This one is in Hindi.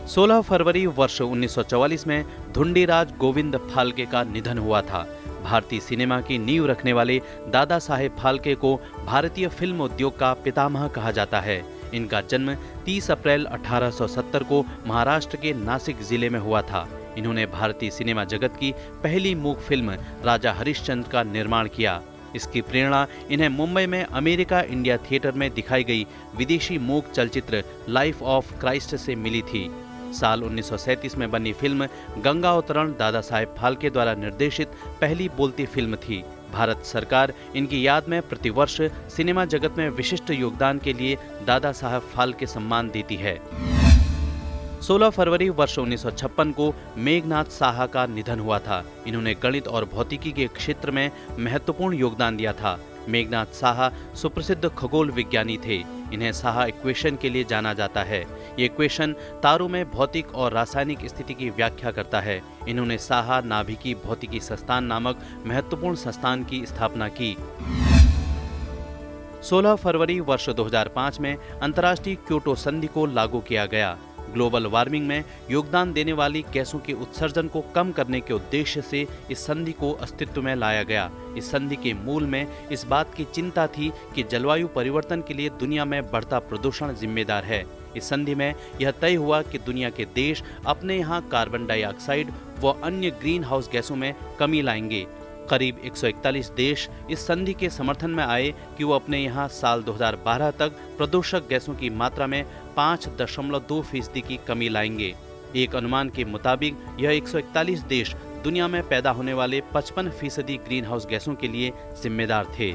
16 फरवरी वर्ष 1944 में धुंडीराज गोविंद फाल्के का निधन हुआ था। भारतीय सिनेमा की नींव रखने वाले दादा साहेब फाल्के को भारतीय फिल्म उद्योग का पितामह कहा जाता है। इनका जन्म 30 अप्रैल 1870 को महाराष्ट्र के नासिक जिले में हुआ था। इन्होंने भारतीय सिनेमा जगत की पहली मूक फिल्म राजा हरिश्चंद्र का निर्माण किया। इसकी प्रेरणा इन्हें मुंबई में अमेरिका इंडिया थिएटर में दिखाई गई विदेशी मूक चलचित्र लाइफ ऑफ क्राइस्ट से मिली थी। साल 1937 में बनी फिल्म गंगा अवतरण दादा साहेब फाल्के द्वारा निर्देशित पहली बोलती फिल्म थी। भारत सरकार इनकी याद में प्रतिवर्ष सिनेमा जगत में विशिष्ट योगदान के लिए दादा साहब फाल्के सम्मान देती है। 16 फरवरी वर्ष 1956 को मेघनाथ साहा का निधन हुआ था। इन्होंने गणित और भौतिकी के क्षेत्र में महत्वपूर्ण योगदान दिया था। मेघनाथ साहा सुप्रसिद्ध खगोल विज्ञानी थे। इन्हें साहा इक्वेशन के लिए जाना जाता है। ये इक्वेशन तारों में भौतिक और रासायनिक स्थिति की व्याख्या करता है। इन्होंने साहा नाभिकीय भौतिकी संस्थान नामक महत्वपूर्ण संस्थान की स्थापना की। 16 फरवरी वर्ष 2005 में अंतर्राष्ट्रीय क्योटो संधि को लागू किया गया। ग्लोबल वार्मिंग में योगदान देने वाली गैसों के उत्सर्जन को कम करने के उद्देश्य से इस संधि को अस्तित्व में लाया गया। इस संधि के मूल में इस बात की चिंता थी कि जलवायु परिवर्तन के लिए दुनिया में बढ़ता प्रदूषण जिम्मेदार है। इस संधि में यह तय हुआ कि दुनिया के देश अपने यहाँ कार्बन डाइऑक्साइड व अन्य ग्रीन हाउस गैसों में कमी लाएंगे। करीब 141 देश इस संधि के समर्थन में आए कि वो अपने यहाँ साल 2012 तक प्रदूषक गैसों की मात्रा में 5.2% की कमी लाएंगे। एक अनुमान के मुताबिक यह 141 देश दुनिया में पैदा होने वाले 55% ग्रीन हाउस गैसों के लिए जिम्मेदार थे।